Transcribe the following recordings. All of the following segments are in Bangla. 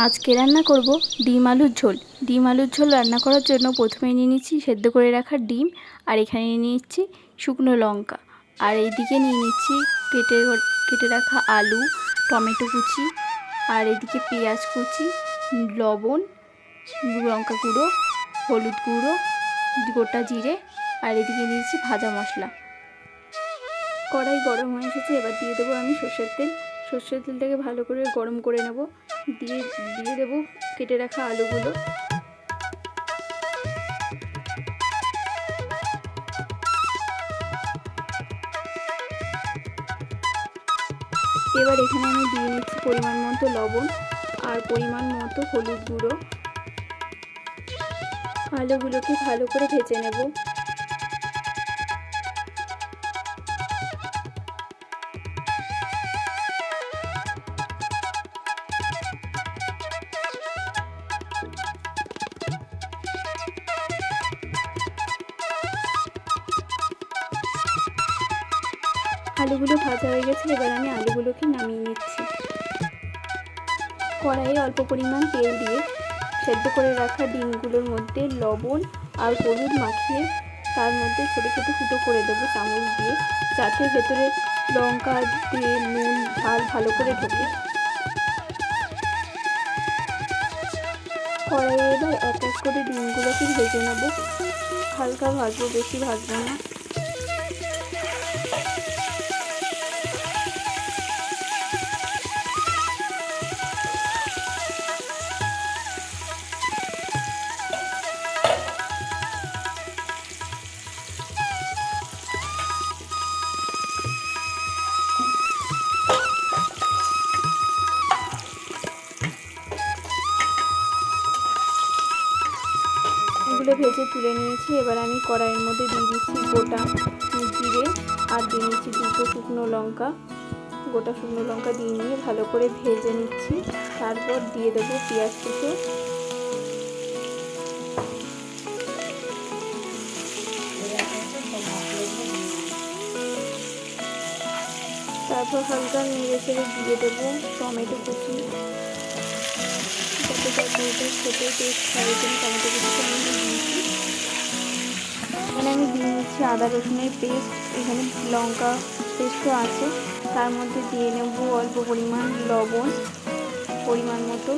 আজকে রান্না করব ডিম আলুর ঝোল। ডিম আলুর ঝোল রান্না করার জন্য প্রথমে নিয়ে নিচ্ছি সেদ্ধ করে রাখা ডিম, আর এখানে নিয়ে নিচ্ছি শুকনো লঙ্কা, আর এইদিকে নিয়ে নিচ্ছি কেটে রাখা আলু, টমেটো কুচি, আর এদিকে পেঁয়াজ কুচি, লবণ, লঙ্কা গুঁড়ো, হলুদ গুঁড়ো, গোটা জিরে, আর এদিকে নিয়েছি ভাজা মশলা। কড়াই গরম হয়ে এসেছে, এবার দিয়ে দেবো আমি সর্ষের তেল। সর্ষের তেলটাকে ভালো করে গরম করে নেব। দিয়ে দেবো কেটে রাখা আলুগুলো। এবার এখানে আমি দিয়ে নিচ্ছি পরিমাণ মতো লবণ আর পরিমাণ মতো হলুদ গুঁড়ো। আলুগুলোকে ভালো করে ভেজে নেব। আলুগুলো ভাজা হয়ে গেছে, এবার আমি আলুগুলোকে নামিয়ে নিচ্ছি। কড়াইয়ে অল্প পরিমাণ তেল দিয়ে সেদ্ধ করে রাখা ডিমগুলোর মধ্যে লবণ আর হলুদ মাখিয়ে তার মধ্যে ছোটো ছোটো ফুটো করে দেবো চামচ দিয়ে, যাতে ভেতরে লঙ্কা, তেল, নুন, ঝাল ভালো করে ঢোকে। কড়াইয়ে এবার এক এক করে ডিমগুলোকে ভেজে নেব। হালকা ভাজবো, বেশি ভাজবো না। এগুলো ভেজে তুলে নিয়েছি। এবার আমি কড়াইয়ের মধ্যে দিয়ে দিচ্ছি গোটা জিরে আর দিয়ে নিচ্ছি দুটো শুকনো লঙ্কা। গোটা শুকনো লঙ্কা দিয়ে নিয়ে ভালো করে ভেজে নিচ্ছি। তারপর দিয়ে দেবো পেঁয়াজ কুচো, তারপর হালকা নেড়ে চেড়ে দিয়ে দেবো টমেটো কুচি। যাতে তরকারিটা খেতে টেস্ট হয় জন্য টমেটো কুচিটা আমি দিয়েছি। এখানে আমি দিয়ে নিচ্ছি আদা রসুনের পেস্ট। এখানে লঙ্কা পেস্টও আছে। তার মধ্যে দিয়ে নেব অল্প পরিমাণ লবণ পরিমাণ মতো,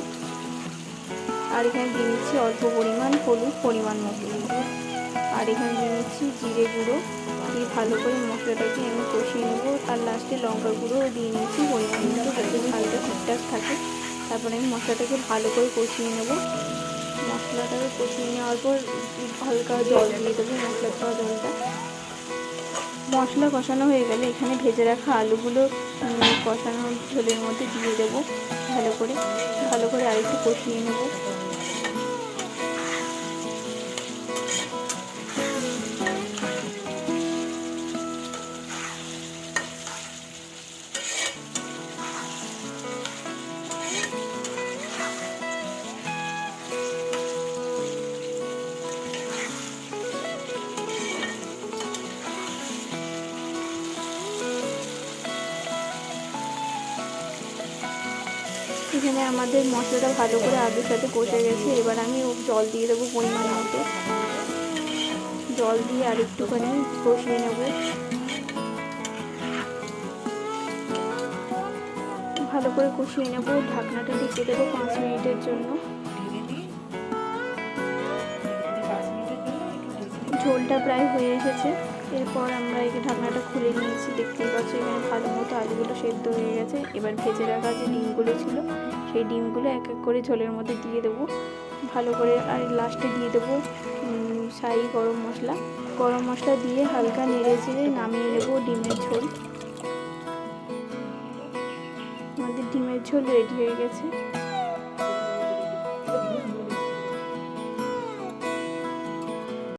আর এখানে দিয়ে নিচ্ছি অল্প পরিমাণ হলুদ পরিমাণ মতো, আর এখানে দিয়ে নিচ্ছি জিরে গুঁড়ো। দিয়ে ভালো করে মশলাটাকে আমি কষিয়ে নেব। আর লাস্টে লঙ্কা গুঁড়ো দিয়ে নিচ্ছি পরিমাণ মতো, যাতে ঝালটা ঠিকঠাক থাকে। তারপরে আমি মশলাটাকে ভালো করে কষিয়ে নেব। মশলাটাকে কষিয়ে নেওয়ার পর হালকা জল দিয়ে দেবো, মশলা খাওয়া জলটা। মশলা কষানো হয়ে গেলে এখানে ভেজে রাখা আলুগুলো কষানো ঝোলের মধ্যে দিয়ে দেবো। ভালো করে আরেকটু কষিয়ে নেব। এখানে আমাদের মশলাটা ভালো করে আলুর সাথে কষে গেছে। এবার আমি জল দিয়ে দেবো পরিমাণ মতো। জল দিয়ে আর একটুখানি কষিয়ে নেব। ভালো করে কষিয়ে নেব। ঢাকনাটা ঢেকে দেবো 5 মিনিটের জন্য। ঝোলটা প্রায় হয়ে এসেছে। এরপর আমরা এই ঢাকনাটা খুলে নিয়েছি। দেখতেই পাচ্ছি এখানে ভালো মতো আলুগুলো সেদ্ধ হয়ে গেছে। এবার ভেজে রাখা যে ডিমগুলো ছিল সেই ডিমগুলো এক এক করে ঝোলের মধ্যে দিয়ে দেবো ভালো করে। আর লাস্টে দিয়ে দেবো শাহি গরম মশলা দিয়ে হালকা নেড়ে চেড়ে নামিয়ে নেবো ডিমের ঝোল। আমাদের ডিমের ঝোল রেডি হয়ে গেছে।